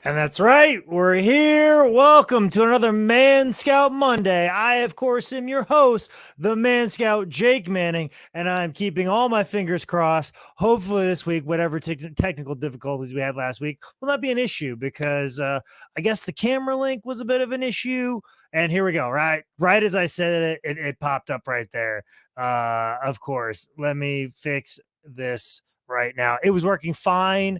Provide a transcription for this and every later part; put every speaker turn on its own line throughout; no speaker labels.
And that's right. We're here. Welcome to another Man Scout Monday. I, of course, am your host, the Man Scout Jake Manning, and I'm keeping all my fingers crossed. Hopefully, this week, whatever technical difficulties we had last week will not be an issue because I guess the camera link was a bit of an issue. And here we go. Right as I said it popped up right there. Of course, let me fix this right now. It was working fine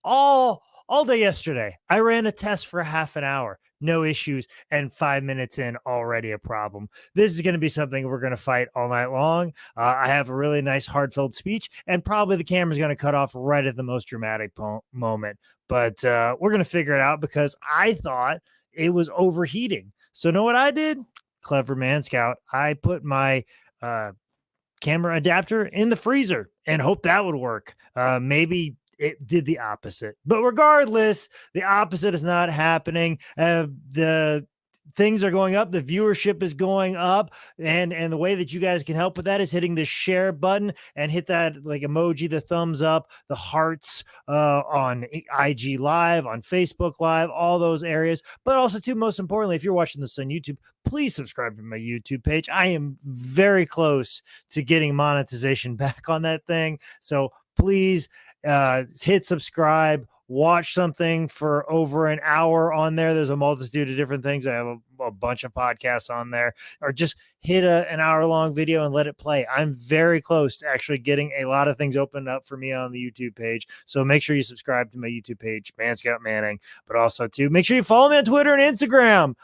all day yesterday. I ran a test for half an hour, no issues, and 5 minutes in, already a problem. This is going to be something we're going to fight all night long. I have a really nice heartfelt speech, and probably the camera's going to cut off right at the most dramatic moment. But we're going to figure it out because I thought it was overheating. So know what I did? Clever Man Scout. I put my camera adapter in the freezer and hope that would work. Maybe it did the opposite. But regardless, the opposite is not happening. The things are going up, the viewership is going up, and the way that you guys can help with that is hitting the share button and hit that like emoji, the thumbs up, the hearts on IG Live, on Facebook Live, all those areas. But also, too, most importantly, if you're watching this on YouTube, please subscribe to my YouTube page. I am very close to getting monetization back on that thing, so please hit subscribe, watch something for over an hour on there. There's a multitude of different things. I have a bunch of podcasts on there, or just hit an hour-long video and let it play. I'm very close to actually getting a lot of things opened up for me on the YouTube page. So make sure you subscribe to my YouTube page, Man Scout Manning, but also too, make sure you follow me on Twitter and Instagram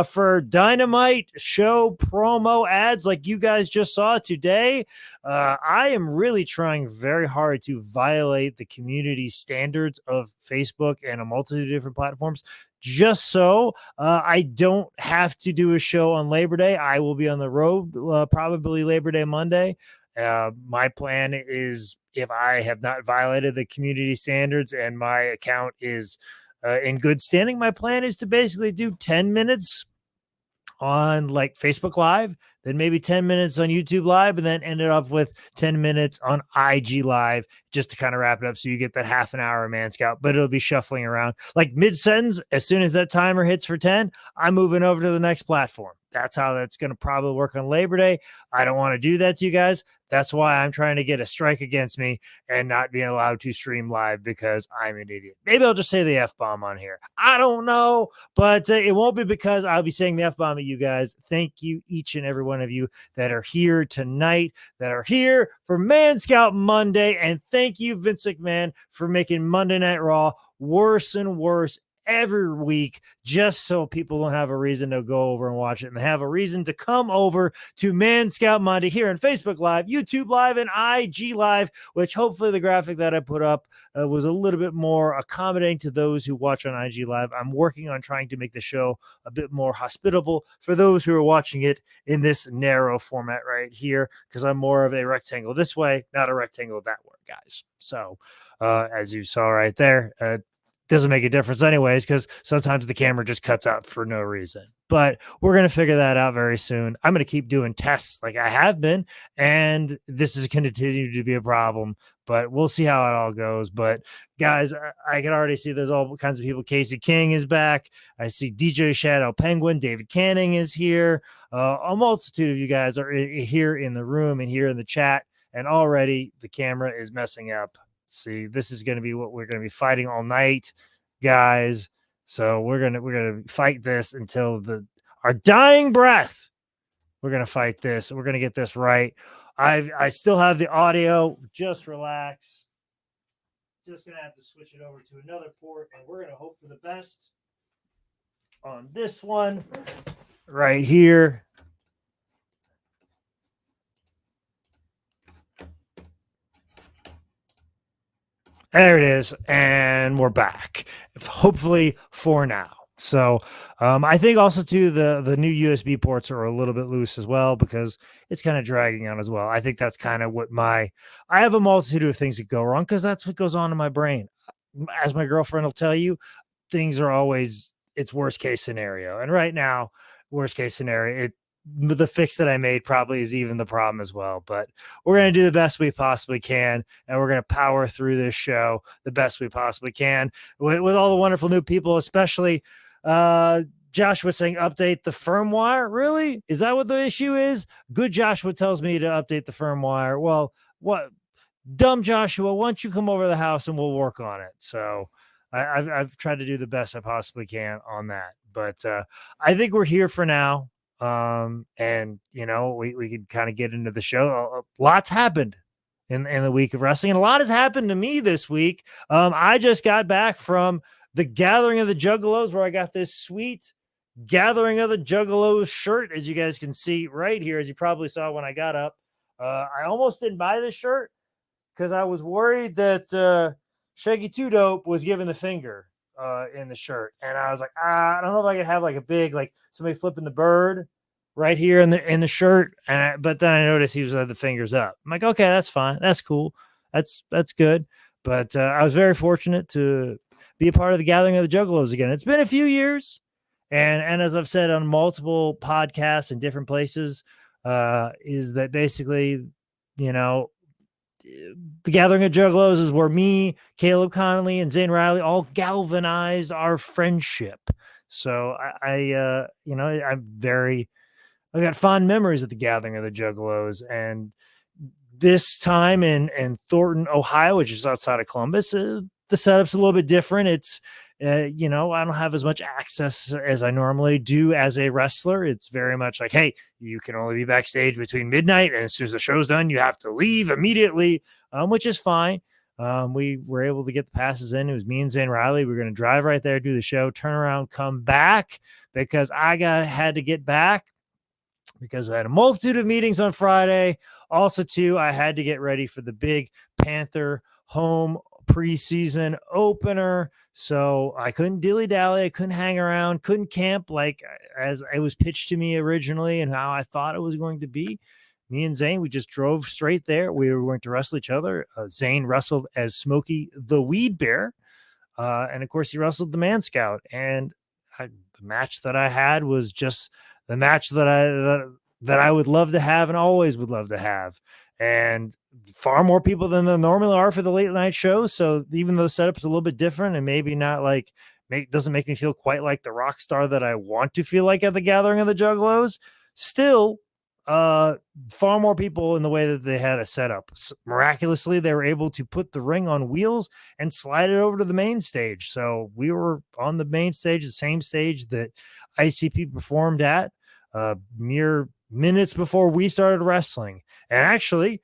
for Dynamite show promo ads like you guys just saw today. I am really trying very hard to violate the community standards of Facebook and a multitude of different platforms just so I don't have to do a show on Labor Day. I will be on the road probably Labor Day Monday. My plan is, if I have not violated the community standards and my account is in good standing, my plan is to basically do 10 minutes on like Facebook Live, then maybe 10 minutes on YouTube Live, and then ended up with 10 minutes on IG Live just to kind of wrap it up. So you get that half an hour of Man Scout, but it'll be shuffling around like mid sentence. As soon as that timer hits for 10, I'm moving over to the next platform. That's how that's going to probably work on Labor Day. I don't want to do that to you guys. That's why I'm trying to get a strike against me and not being allowed to stream live because I'm an idiot. Maybe I'll just say the F-bomb on here. I don't know, but it won't be because I'll be saying the F-bomb at you guys. Thank you, each and every one of you that are here tonight, that are here for Man Scout Monday. And thank you, Vince McMahon, for making Monday Night Raw worse and worse every week, just so people don't have a reason to go over and watch it, and they have a reason to come over to Man Scout Monday here on Facebook Live, YouTube Live, and IG Live, which hopefully the graphic that I put up was a little bit more accommodating to those who watch on IG Live. I'm working on trying to make the show a bit more hospitable for those who are watching it in this narrow format right here, because I'm more of a rectangle this way, not a rectangle that way, guys. So as you saw right there, doesn't make a difference anyways, because sometimes the camera just cuts out for no reason. But we're going to figure that out very soon. I'm going to keep doing tests like I have been, and this is going to continue to be a problem, but we'll see how it all goes. But guys, I can already see there's all kinds of people. Casey King is back. I see DJ Shadow Penguin. David Canning is here. A multitude of you guys are here in the room and here in the chat, and already the camera is messing up. See, this is going to be what we're going to be fighting all night, guys. So we're gonna fight this until our dying breath. We're gonna fight this. We're gonna get this right. I still have the audio. Just relax. Just gonna have to switch it over to another port, and we're gonna hope for the best on this one right here. There it is, and we're back, hopefully for now. So I think also too the new USB ports are a little bit loose as well because it's kind of dragging on as well. I think that's kind of what I have a multitude of things that go wrong because that's what goes on in my brain. As my girlfriend will tell you, things are always it's worst case scenario, and right now, worst case scenario, the fix that I made probably is even the problem as well. But we're going to do the best we possibly can, and we're going to power through this show the best we possibly can with all the wonderful new people, especially Joshua saying update the firmware. Really? Is that what the issue is? Good Joshua tells me to update the firmware. Well, what dumb Joshua, why don't you come over to the house and we'll work on it? So I've tried to do the best I possibly can on that. But I think we're here for now. And we could kind of get into the show. Lots happened in the week of wrestling, and a lot has happened to me this week. I just got back from the Gathering of the Juggalos, where I got this sweet Gathering of the Juggalos shirt, as you guys can see right here, as you probably saw when I got up. I almost didn't buy this shirt because I was worried that Shaggy 2 Dope was giving the finger in the shirt, and I was like, I don't know if I could have like a big, like somebody flipping the bird right here in the shirt, but then I noticed he was the fingers up. I'm like, okay, that's fine, that's cool, that's good. But I was very fortunate to be a part of the Gathering of the Juggalos again. It's been a few years, and as I've said on multiple podcasts in different places, is that basically, the Gathering of Juggalos is where me, Caleb Connolly, and Zane Riley all galvanized our friendship. So I got fond memories of the Gathering of the Juggalos, and this time in Thornton, Ohio, which is outside of Columbus, the setup's a little bit different. It's I don't have as much access as I normally do as a wrestler. It's very much like, hey, you can only be backstage between midnight, and as soon as the show's done, you have to leave immediately, which is fine. We were able to get the passes in. It was me and Zane Riley. We were going to drive right there, do the show, turn around, come back, because I had to get back because I had a multitude of meetings on Friday. Also, too, I had to get ready for the big Panther home preseason opener. So I couldn't dilly-dally. I couldn't hang around, couldn't camp like as it was pitched to me originally and how I thought it was going to be. Me and Zane, we just drove straight there. We were going to wrestle each other. Zane wrestled as Smokey the Weed Bear. And, of course, he wrestled the Man Scout. And the match that I had was just the match that I would love to have and always would love to have. And far more people than there normally are for the late night shows. So even though the setup's a little bit different and maybe not like doesn't make me feel quite like the rock star that I want to feel like at the Gathering of the Juggalos, still far more people in the way that they had a setup. Miraculously, they were able to put the ring on wheels and slide it over to the main stage. So we were on the main stage, the same stage that ICP performed at mere minutes before we started wrestling. And actually,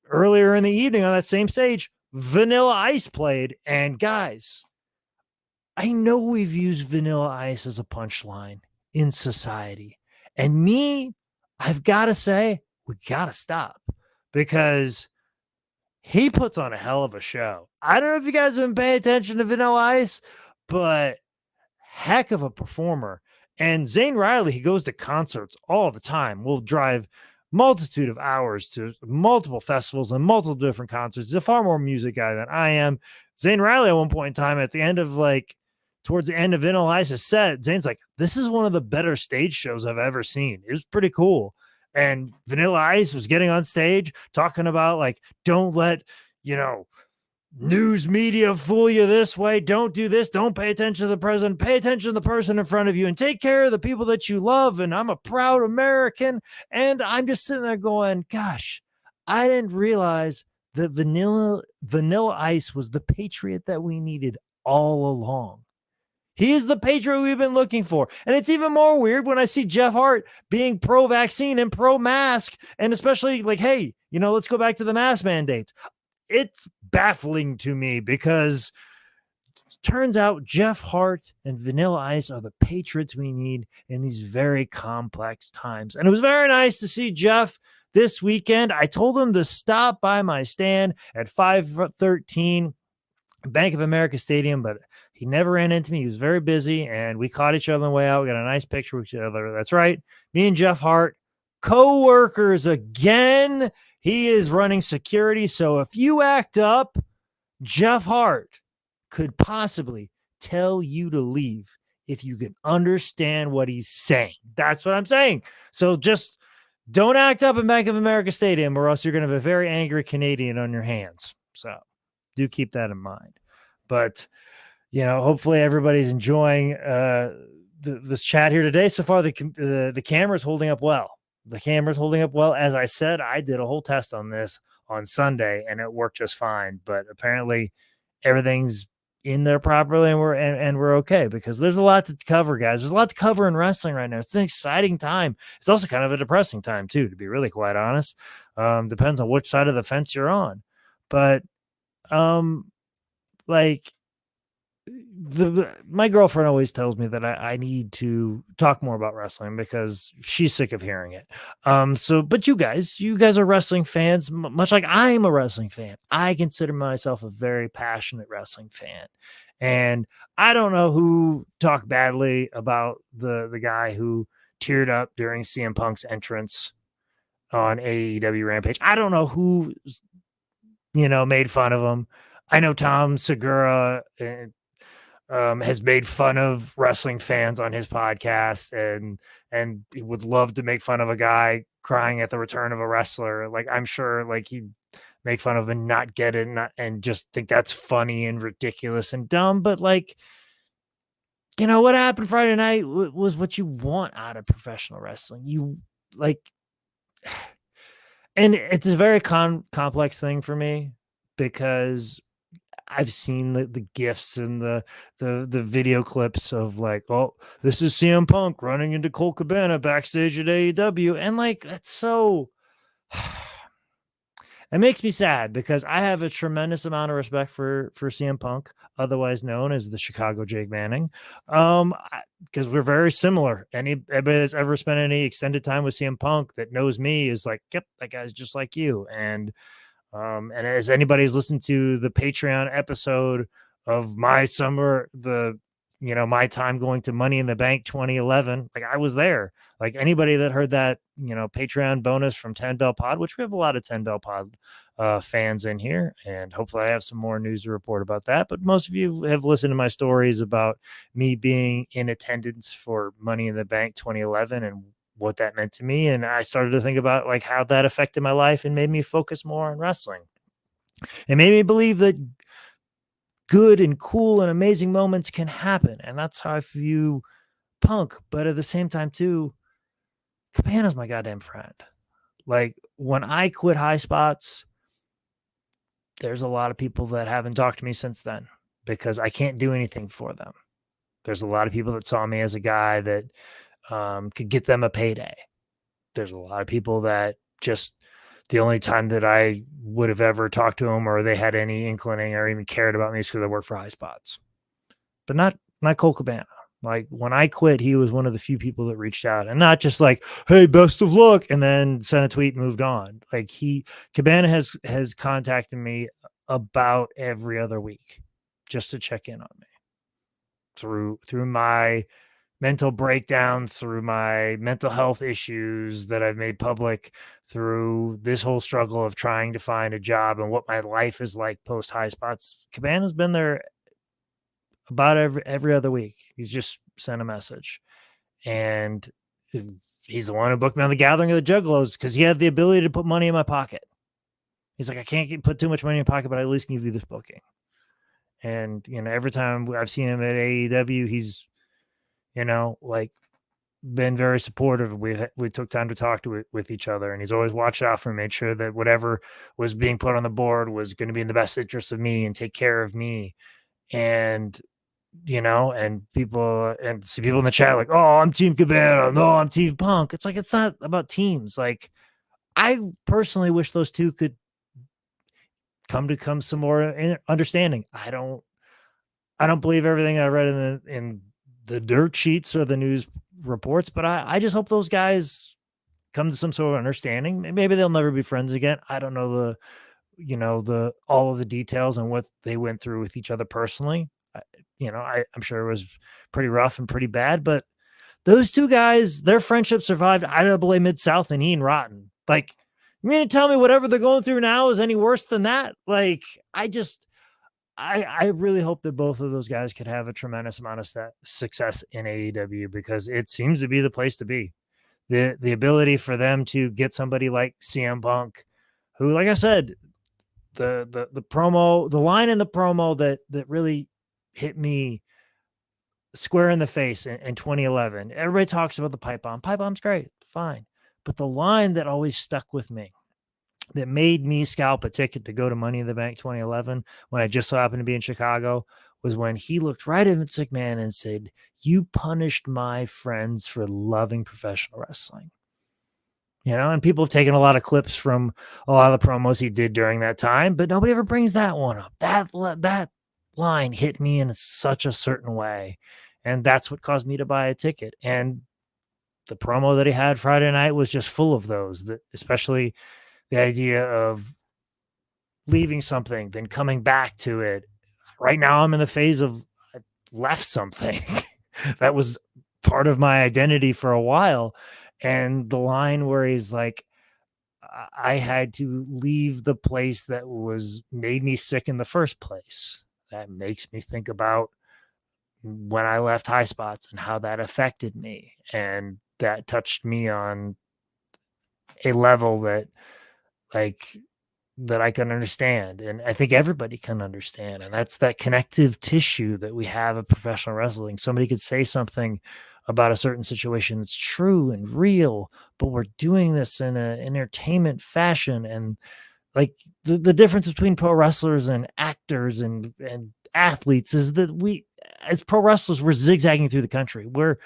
earlier in the evening on that same stage, Vanilla Ice played. And guys, I know we've used Vanilla Ice as a punchline in society. And me, I've got to say, we got to stop because he puts on a hell of a show. I don't know if you guys have been paying attention to Vanilla Ice, but heck of a performer. And Zane Riley, he goes to concerts all the time. We'll drive multitude of hours to multiple festivals and multiple different concerts. He's a far more music guy than I am. Zane Riley at one point in time, at the end of towards the end of Vanilla Ice's set, Zane's like, this is one of the better stage shows I've ever seen. It was pretty cool. And Vanilla Ice was getting on stage talking about like, don't let, news media fool you this way. Don't do this. Don't pay attention to the president. Pay attention to the person in front of you and take care of the people that you love. And I'm a proud American. And I'm just sitting there going, gosh, I didn't realize that Vanilla Ice was the patriot that we needed all along. He is the patriot we've been looking for. And it's even more weird when I see Jeff Hart being pro-vaccine and pro-mask, and especially like, hey, let's go back to the mask mandates. It's baffling to me because it turns out Jeff Hart and Vanilla Ice are the patriots we need in these very complex times. And it was very nice to see Jeff this weekend. I told him to stop by my stand at 513 Bank of America Stadium, but he never ran into me. He was very busy, and we caught each other on the way out. We got a nice picture with each other. That's right. Me and Jeff Hart, co-workers again. He is running security. So if you act up, Jeff Hart could possibly tell you to leave if you can understand what he's saying. That's what I'm saying. So just don't act up in Bank of America Stadium, or else you're going to have a very angry Canadian on your hands. So do keep that in mind. But, hopefully everybody's enjoying this chat here today. So far, the camera's holding up well. The camera's holding up well. As I said, I did a whole test on this on Sunday, and it worked just fine. But apparently, everything's in there properly, and we're okay, because there's a lot to cover, guys. There's a lot to cover in wrestling right now. It's an exciting time. It's also kind of a depressing time too, to be really quite honest. Depends on which side of the fence you're on. But like, my girlfriend always tells me that I need to talk more about wrestling because she's sick of hearing it. But you guys are wrestling fans, much like I'm a wrestling fan. I consider myself a very passionate wrestling fan. And I don't know who talked badly about the guy who teared up during CM Punk's entrance on AEW Rampage. I don't know who, made fun of him. I know Tom Segura has made fun of wrestling fans on his podcast, and he would love to make fun of a guy crying at the return of a wrestler. Like, I'm sure like he'd make fun of and not get it and just think that's funny and ridiculous and dumb. But like, what happened Friday night was what you want out of professional wrestling. You like, and it's a very complex thing for me, because I've seen the GIFs and the video clips of like, oh, this is CM Punk running into Colt Cabana backstage at AEW. And like, that's so, it makes me sad, because I have a tremendous amount of respect for CM Punk, otherwise known as the Chicago Jake Manning. Because we're very similar. Anybody that's ever spent any extended time with CM Punk that knows me is like, yep, that guy's just like you. And as anybody's listened to the Patreon episode of my summer, my time going to Money in the Bank 2011, like I was there. Like anybody that heard that, Patreon bonus from 10 Bell Pod, which we have a lot of 10 Bell Pod fans in here, and hopefully I have some more news to report about that. But most of you have listened to my stories about me being in attendance for Money in the Bank 2011 and what that meant to me. And I started to think about like how that affected my life and made me focus more on wrestling. It made me believe that good and cool and amazing moments can happen. And that's how I view Punk. But at the same time too, Cabana's my goddamn friend. Like when I quit High Spots, there's a lot of people that haven't talked to me since then because I can't do anything for them. There's a lot of people that saw me as a guy that could get them a payday. There's a lot of people that just the only time that I would have ever talked to them or they had any inclining or even cared about me is because I worked for High Spots, but not Colt Cabana. Like when I quit, he was one of the few people that reached out, and not just like, "Hey, best of luck," and then sent a tweet and moved on. Like Cabana has contacted me about every other week just to check in on me through my mental breakdowns, through my mental health issues that I've made public, through this whole struggle of trying to find a job and what my life is like post High Spots. Cabana's been there about every other week. He's just sent a message, and he's the one who booked me on the Gathering of the Juggalos because he had the ability to put money in my pocket. He's like, I can't put too much money in your pocket, but I at least give you this booking. And every time I've seen him at AEW, he's like been very supportive. We took time to talk with each other, and he's always watched out for me, made sure that whatever was being put on the board was going to be in the best interest of me and take care of me. And and people see people in the chat like, oh, I'm Team Cabana, no, I'm Team Punk. It's like, it's not about teams. Like, I personally wish those two could come some more understanding. I don't believe everything I read in the dirt sheets or the news reports, but I just hope those guys come to some sort of understanding. Maybe they'll never be friends again. I don't know all of the details and what they went through with each other personally. I'm sure it was pretty rough and pretty bad, but those two guys, their friendship survived IWA Mid-South and Ian Rotten. Like, you mean to tell me whatever they're going through now is any worse than that? Like, I really hope that both of those guys could have a tremendous amount of success in AEW because it seems to be the place to be. The ability for them to get somebody like CM Punk, who, like I said, the promo, the line in the promo that really hit me square in the face in 2011. Everybody talks about the pipe bomb. Pipe bomb's great, fine. But the line that always stuck with me, that made me scalp a ticket to go to Money in the Bank 2011 when I just so happened to be in Chicago, was when he looked right at Vince McMahon and said, "You punished my friends for loving professional wrestling." And people have taken a lot of clips from a lot of the promos he did during that time, but nobody ever brings that one up. That line hit me in such a certain way, and that's what caused me to buy a ticket. And the promo that he had Friday night was just full of those, that especially the idea of leaving something, then coming back to it. Right now, I'm in the phase of I left something that was part of my identity for a while. And the line where he's like, I had to leave the place that was made me sick in the first place. That makes me think about when I left High Spots and how that affected me. And that touched me on a level that, like, that I can understand. And I think everybody can understand. And that's that connective tissue that we have in professional wrestling. Somebody could say something about a certain situation that's true and real, but we're doing this in an entertainment fashion. And like the difference between pro wrestlers and actors and athletes is that we, as pro wrestlers, we're zigzagging through the country. We're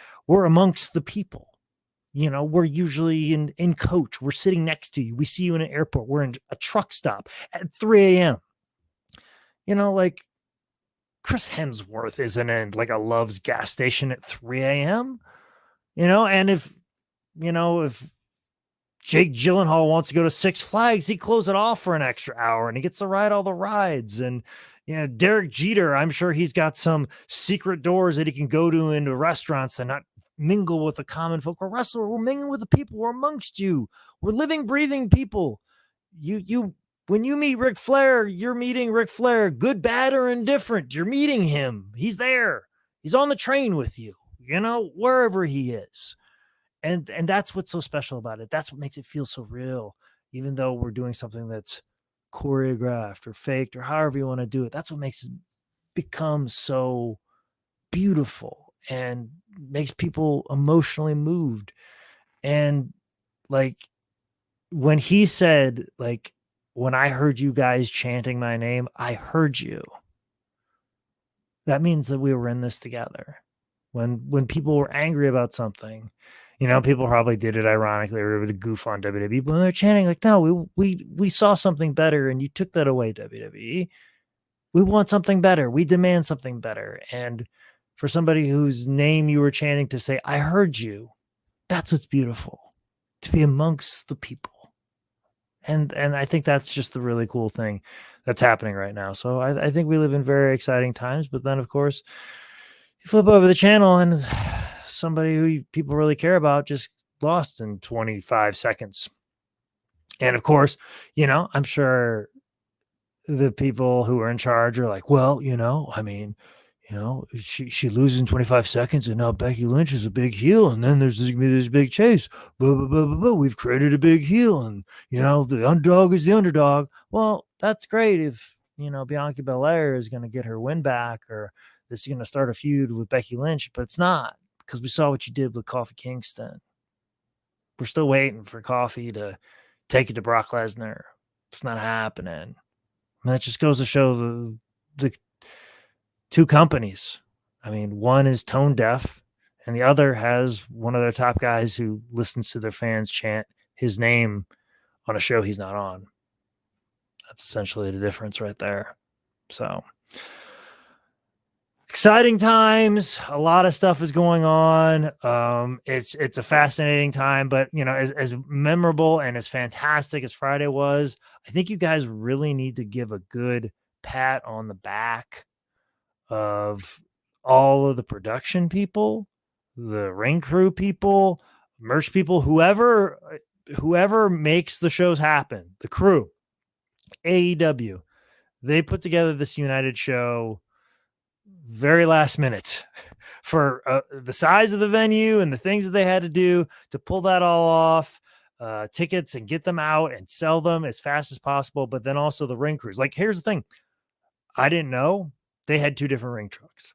amongst the people. We're usually in coach. We're sitting next to you. We see you in an airport. We're in a truck stop at 3 a.m. Like Chris Hemsworth isn't in like a Love's gas station at 3 a.m. And if Jake Gyllenhaal wants to go to Six Flags, he closes it off for an extra hour and he gets to ride all the rides. And Derek Jeter, I'm sure he's got some secret doors that he can go to into restaurants and not mingle with the common folk. We're wrestler. We're mingling with the people. We're amongst you. We're living, breathing people. When you meet Ric Flair, you're meeting Ric Flair, good, bad, or indifferent. You're meeting him. He's there. He's on the train with you, wherever he is. And that's what's so special about it. That's what makes it feel so real, even though we're doing something that's choreographed or faked or however you want to do it. That's what makes it become so beautiful and makes people emotionally moved. And like when he said, like, when I heard you guys chanting my name, I heard you. That means that we were in this together. When people were angry about something, people probably did it ironically or to goof on WWE, but when they're chanting like, no, we saw something better and you took that away, WWE. We want something better. We demand something better. And for somebody whose name you were chanting to say, I heard you, that's what's beautiful, to be amongst the people. And I think that's just the really cool thing that's happening right now. So I think we live in very exciting times. But then, of course, you flip over the channel and somebody who people really care about just lost in 25 seconds. And of course, I'm sure the people who are in charge are like, well, I mean, she loses in 25 seconds and now Becky Lynch is a big heel. And then there's this big chase. Blah, blah, blah, blah, blah. We've created a big heel and, the underdog is the underdog. Well, that's great if, Bianca Belair is going to get her win back or this is going to start a feud with Becky Lynch, but it's not, because we saw what you did with Kofi Kingston. We're still waiting for Kofi to take it to Brock Lesnar. It's not happening. And that just goes to show the two companies. I mean, one is tone deaf and the other has one of their top guys who listens to their fans chant his name on a show he's not on. That's essentially the difference right there. So exciting times. A lot of stuff is going on. It's a fascinating time, but as memorable and as fantastic as Friday was, I think you guys really need to give a good pat on the back of all of the production people, the ring crew people, merch people, whoever makes the shows happen, the crew, AEW, they put together this United show very last minute for the size of the venue and the things that they had to do to pull that all off, tickets and get them out and sell them as fast as possible. But then also the ring crews. Like, here's the thing. I didn't know they had 2 different ring trucks.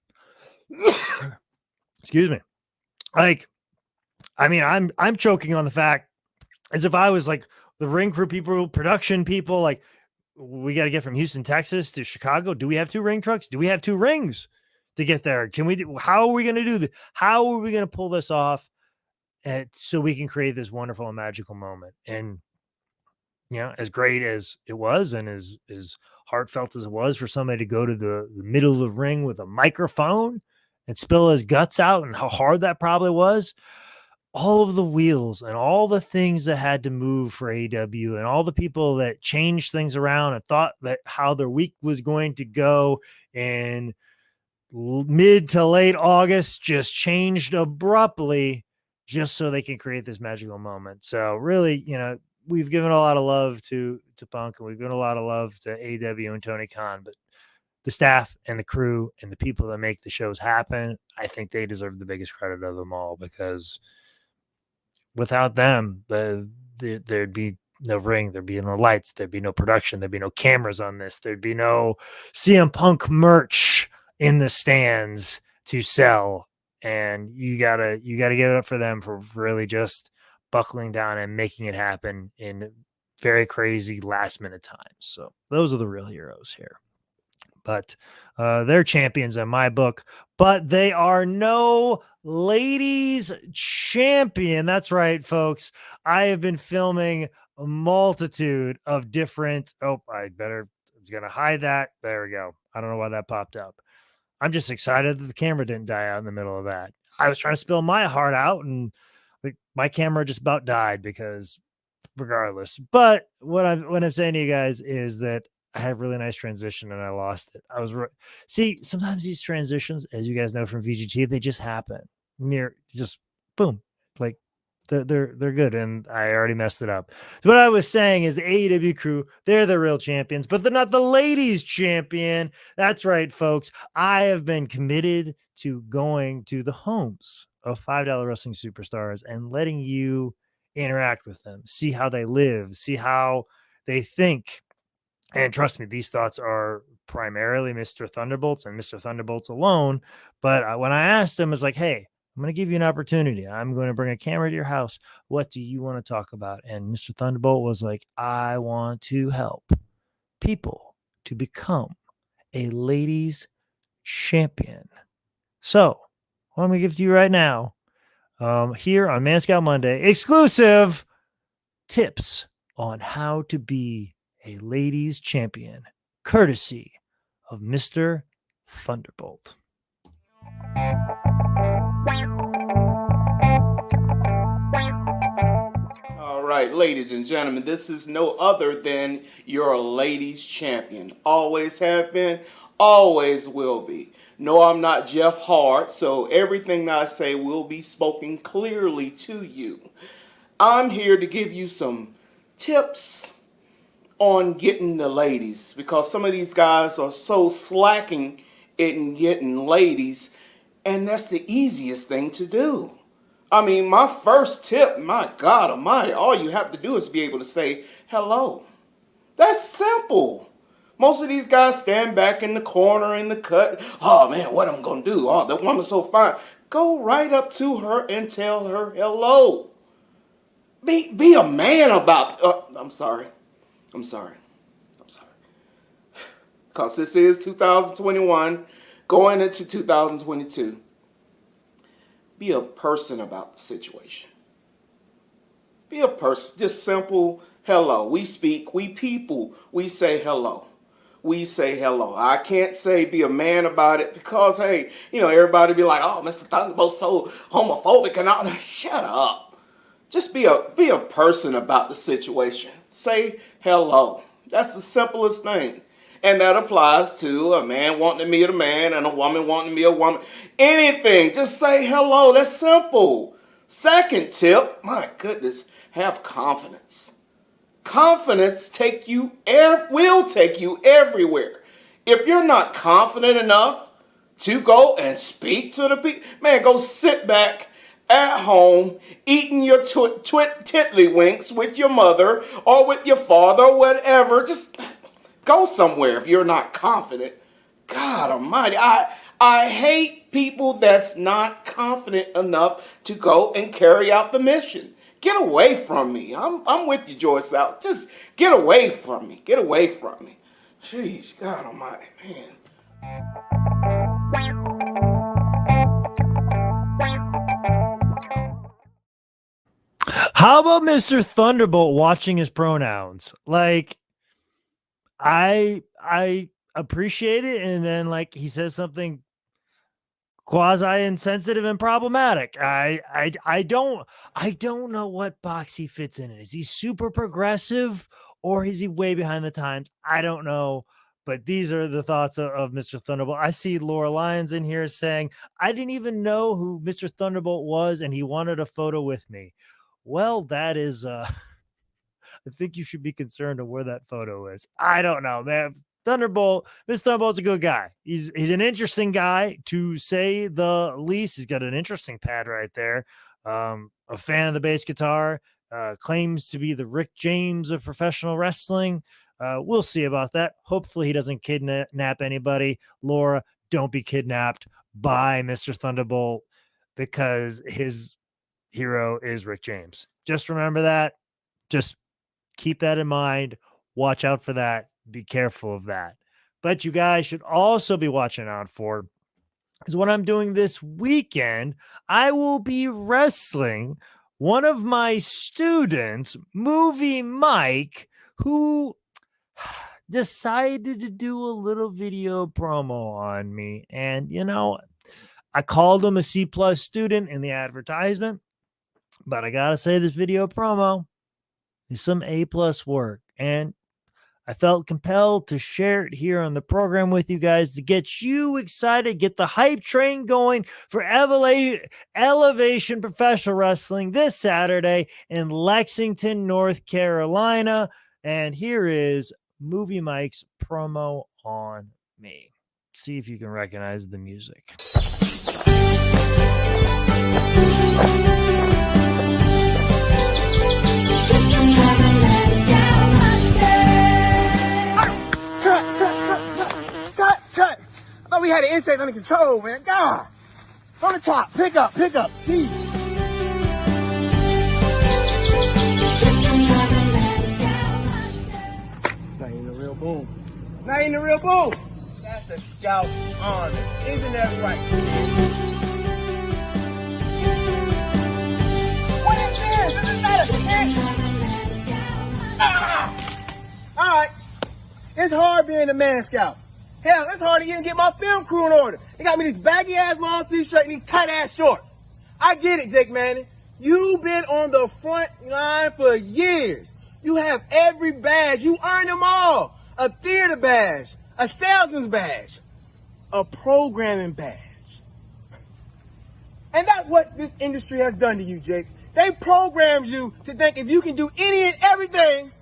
Excuse me. Like, I mean, I'm choking on the fact as if I was like the ring crew people, production people, like we got to get from Houston, Texas to Chicago. Do we have 2 ring trucks? Do we have 2 rings to get there? Can we do, how are we going to do this? How are we going to pull this off so we can create this wonderful and magical moment? And, you know, as great as it was and as heartfelt as it was for somebody to go to the middle of the ring with a microphone and spill his guts out and how hard that probably was, all of the wheels and all the things that had to move for AEW and all the people that changed things around and thought that how their week was going to go in mid to late August just changed abruptly just so they can create this magical moment. So really, you know, we've given a lot of love to Punk and we've given a lot of love to AEW and Tony Khan, but the staff and the crew and the people that make the shows happen, I think they deserve the biggest credit of them all, because without them, there'd be no ring, there'd be no lights, there'd be no production, there'd be no cameras on this, there'd be no CM Punk merch in the stands to sell. And you gotta give it up for them for really just buckling down and making it happen in very crazy last minute times. So those are the real heroes here. But they're champions in my book, but they are no ladies champion. That's right, folks. I have been filming a multitude of different. Oh, I was going to hide that. There we go. I don't know why that popped up. I'm just excited that the camera didn't die out in the middle of that. I was trying to spill my heart out and my camera just about died because regardless. But what I'm saying to you guys is that I had a really nice transition and I lost it. See, sometimes these transitions, as you guys know from VGT, they just happen. Just boom, like they're good, and I already messed it up. So what I was saying is the AEW crew, they're the real champions, but they're not the ladies champion. That's right, folks. I have been committed to going to the homes of $5 wrestling superstars and letting you interact with them, see how they live, see how they think. And trust me, these thoughts are primarily Mr. Thunderbolts and Mr. Thunderbolts alone. But when I asked him, it's like, hey, I'm going to give you an opportunity. I'm going to bring a camera to your house. What do you want to talk about? And Mr. Thunderbolt was like, I want to help people to become a ladies champion. So what I'm going to give to you right now, here on Man Scout Monday, exclusive tips on how to be a ladies champion, courtesy of Mr. Thunderbolt.
All right, ladies and gentlemen, this is no other than your ladies champion. Always have been, always will be. No, I'm not Jeff Hart, so everything that I say will be spoken clearly to you. I'm here to give you some tips on getting the ladies, because some of these guys are so slacking in getting ladies, and that's the easiest thing to do. I mean, my first tip, my God almighty, all you have to do is be able to say hello. That's simple. Most of these guys stand back in the corner in the cut. Oh man, what am I gonna do? Oh, that woman's so fine. Go right up to her and tell her hello. Be a man about. I'm sorry. Because this is 2021, going into 2022. Be a person about the situation. Be a person. Just simple hello. We speak, we people, we say hello. We say hello. I can't say be a man about it because, hey, everybody be like, oh, Mr. Thunderbolt's so homophobic and all that. Shut up. Just be a person about the situation. Say hello. That's the simplest thing. And that applies to a man wanting to meet a man and a woman wanting to meet a woman. Anything. Just say hello. That's simple. Second tip, my goodness, have confidence. Confidence will take you everywhere. If you're not confident enough to go and speak to the people, man, go sit back at home eating your tiddlywinks with your mother or with your father or whatever. Just go somewhere if you're not confident. God Almighty, I hate people that's not confident enough to go and carry out the mission. Get away from me. I'm with you, Joyce out. Just get away from me. Get away from me. Jeez, God Almighty, man.
How about Mr. Thunderbolt watching his pronouns? Like, I appreciate it, and then like he says something quasi insensitive and problematic. I don't know what box he fits in. Is he super progressive or is he way behind the times? I don't know. But these are the thoughts of Mr. Thunderbolt. I see Laura Lyons in here saying, I didn't even know who Mr. Thunderbolt was, and he wanted a photo with me. Well, that is I think you should be concerned of where that photo is. I don't know, man. Thunderbolt, Mr. Thunderbolt's a good guy. He's an interesting guy to say the least. He's got an interesting pad right there. A fan of the bass guitar, claims to be the Rick James of professional wrestling. We'll see about that. Hopefully he doesn't kidnap anybody. Laura, don't be kidnapped by Mr. Thunderbolt because his hero is Rick James. Just remember that. Just keep that in mind. Watch out for that. Be careful of that. But you guys should also be watching out for is what I'm doing this weekend. I will be wrestling one of my students, Movie Mike, who decided to do a little video promo on me. And, you know, I called him a C+ student in the advertisement, but I got to say this video promo is some A+ work. And I felt compelled to share it here on the program with you guys to get you excited, get the hype train going for Elevation Professional Wrestling this Saturday in Lexington, North Carolina. And here is Movie Mike's promo on me. See if you can recognize the music.
Cut. I thought we had the insects under control, man. God. On the top. Pick up. Jeez. Not even the real boom. That's a scout honor. Isn't that right? What is this? This is not a stick. All right. It's hard being a man scout. Hell, it's hard to even get my film crew in order. They got me this baggy ass long sleeve shirt and these tight ass shorts. I get it, Jake Manning. You've been on the front line for years. You have every badge. You earned them all. A theater badge, a salesman's badge, a programming badge. And that's what this industry has done to you, Jake. They programmed you to think if you can do any and everything,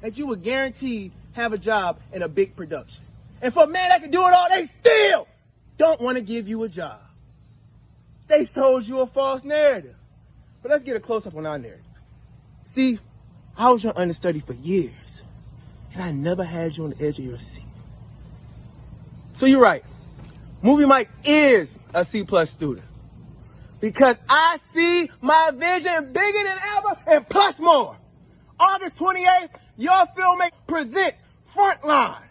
that you would guaranteed have a job in a big production. And for a man that can do it all, they still don't want to give you a job. They sold you a false narrative. But let's get a close-up on our narrative. See, I was your understudy for years, and I never had you on the edge of your seat. So you're right. Movie Mike is a C+ student. Because I see my vision bigger than ever and plus more. August 28th, your filmmaker presents Frontline.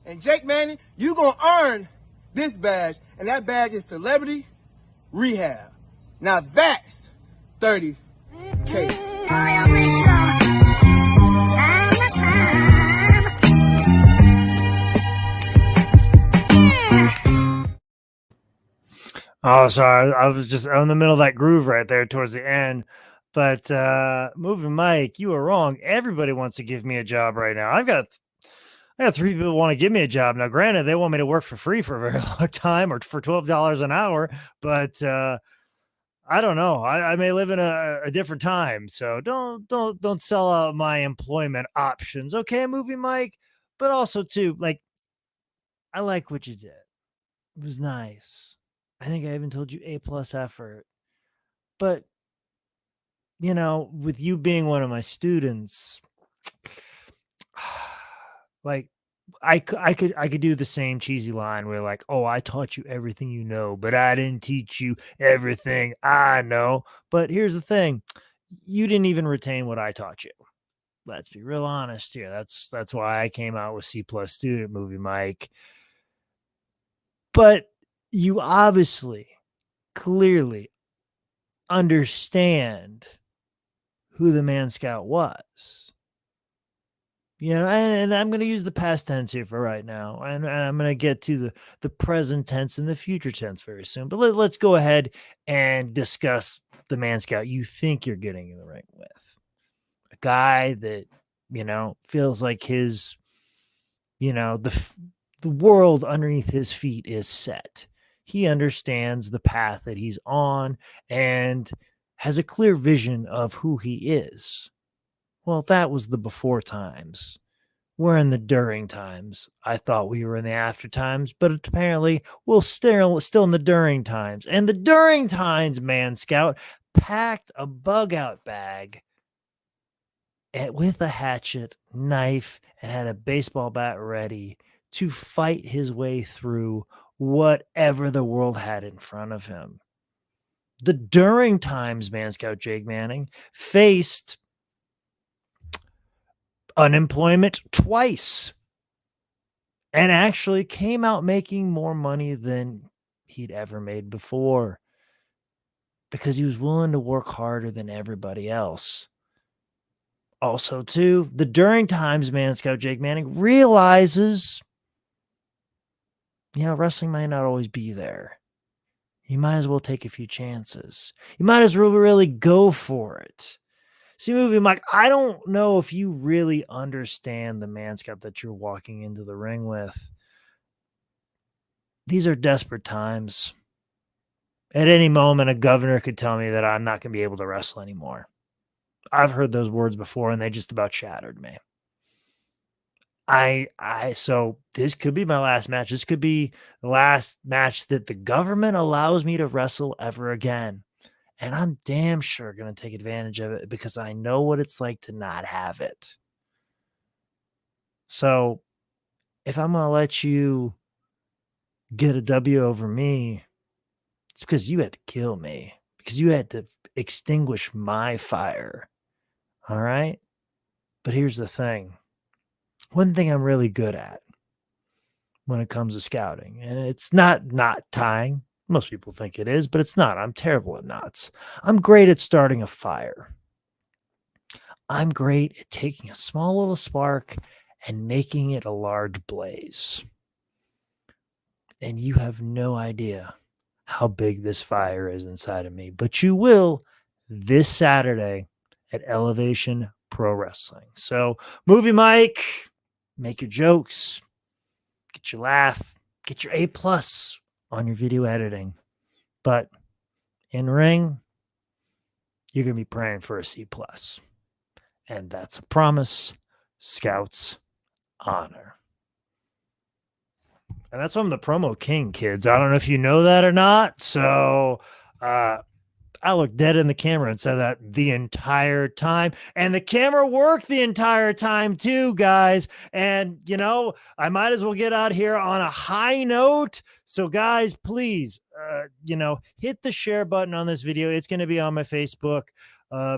And Jake Manning, you're going to earn this badge, and that badge is Celebrity Rehab. Now that's 30K.
Oh, sorry. I was just in the middle of that groove right there towards the end. But Movie Mike, you were wrong. Everybody wants to give me a job right now. I got 3 people who want to give me a job. Now, granted, they want me to work for free for a very long time or for $12 an hour, but I don't know. I may live in a different time. So don't sell out my employment options. Okay, Movie Mike. But also too, like, I like what you did. It was nice. I think I even told you A+ effort. But, with you being one of my students, like I could do the same cheesy line where like, "Oh, I taught you everything you know, but I didn't teach you everything I know." But here's the thing, you didn't even retain what I taught you. Let's be real honest here. That's why I came out with C+ student movie, Mike. But you obviously, clearly understand who the Man Scout was. And I'm going to use the past tense here for right now, and I'm going to get to the present tense and the future tense very soon. But let's go ahead and discuss the Man Scout you think you're getting in the ring with. A guy that, feels like his, the world underneath his feet is set. He understands the path that he's on and has a clear vision of who he is. Well, that was the before times. We're in the during times. I thought we were in the after times, but apparently we're still in the during times. And the during times, Man Scout packed a bug out bag with a hatchet, knife, and had a baseball bat ready to fight his way through whatever the world had in front of him. The during times, Man Scout Jake Manning faced unemployment twice and actually came out making more money than he'd ever made before because he was willing to work harder than everybody else. Also, too, the during times, Man Scout Jake Manning realizes, wrestling might not always be there. You might as well take a few chances. You might as well really go for it. See, movie Mike, I don't know if you really understand the Man Scout that you're walking into the ring with. These are desperate times. At any moment, a governor could tell me that I'm not going to be able to wrestle anymore. I've heard those words before, and they just about shattered me. So this could be my last match. This could be the last match that the government allows me to wrestle ever again. And I'm damn sure going to take advantage of it because I know what it's like to not have it. So if I'm going to let you get a W over me, it's because you had to kill me, because you had to extinguish my fire. All right? But here's the thing. One thing I'm really good at when it comes to scouting, and it's not knot tying. Most people think it is, but it's not. I'm terrible at knots. I'm great at starting a fire. I'm great at taking a small little spark and making it a large blaze. And you have no idea how big this fire is inside of me, but you will this Saturday at Elevation Pro Wrestling. So, Movie Mike, make your jokes, get your laugh, get your A+ on your video editing. But in ring, you're going to be praying for a C+. And that's a promise. Scouts honor. And that's why I'm the promo king, kids. I don't know if you know that or not. So I looked dead in the camera and said that the entire time. And the camera worked the entire time too, guys. And, I might as well get out here on a high note. So, guys, please, hit the share button on this video. It's going to be on my Facebook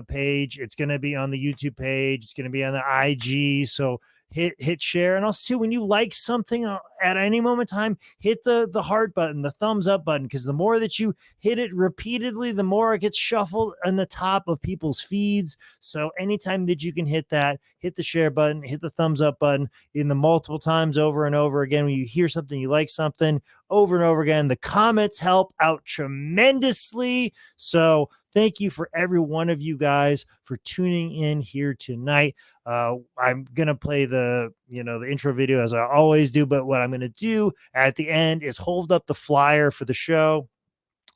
page. It's going to be on the YouTube page. It's going to be on the IG. So, hit share. And also too, when you like something at any moment in time, hit the heart button, the thumbs up button, because the more that you hit it repeatedly, the more it gets shuffled on the top of people's feeds. So anytime that you can hit that, hit the share button, hit the thumbs up button in the multiple times over and over again. When you hear something, you like something over and over again, the comments help out tremendously. So thank you for every one of you guys for tuning in here tonight. I'm going to play the intro video as I always do, but what I'm going to do at the end is hold up the flyer for the show.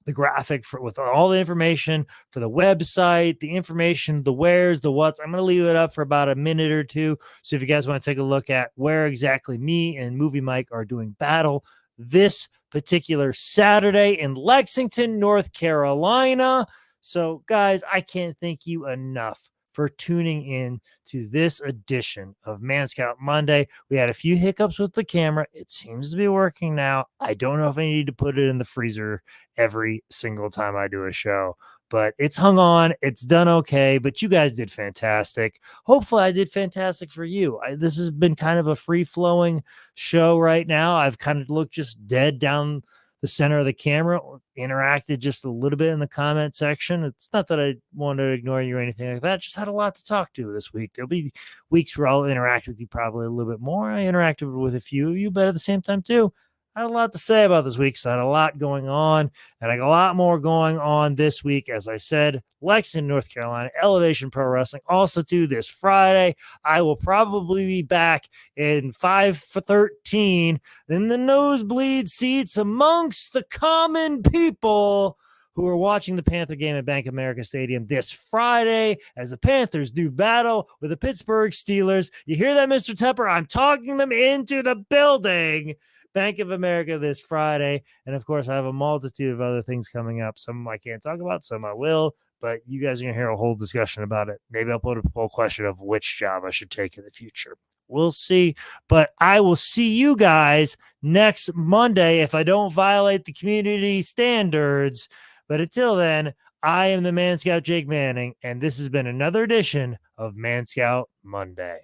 the graphic with all the information for the website, the information, the wheres, the what's. I'm going to leave it up for about a minute or two. So if you guys want to take a look at where exactly me and Movie Mike are doing battle this particular Saturday in Lexington, North Carolina. So guys, I can't thank you enough for tuning in to this edition of Man Scout Monday. We had a few hiccups with the camera. It seems to be working now. I don't know if I need to put it in the freezer every single time I do a show, but it's hung on. It's done okay, but you guys did fantastic. Hopefully I did fantastic for you. This has been kind of a free-flowing show right now. I've kind of looked just dead down the center of the camera, interacted just a little bit in the comment section. It's not that I want to ignore you or anything like that. Just had a lot to talk to this week. There'll be weeks where I'll interact with you probably a little bit more. I interacted with a few of you, but at the same time too, I had a lot to say about this week. So I had a lot going on, and I got a lot more going on this week. As I said, Lexington, North Carolina, Elevation Pro Wrestling. Also, too, this Friday, I will probably be back in 5 for 13 in the nosebleed seats amongst the common people who are watching the Panther game at Bank of America Stadium this Friday as the Panthers do battle with the Pittsburgh Steelers. You hear that, Mr. Tepper? I'm talking them into the building. Bank of America this Friday. And of course, I have a multitude of other things coming up. Some I can't talk about, some I will, but you guys are going to hear a whole discussion about it. Maybe I'll put a poll question of which job I should take in the future. We'll see. But I will see you guys next Monday if I don't violate the community standards. But until then, I am the Man Scout Jake Manning, and this has been another edition of Man Scout Monday.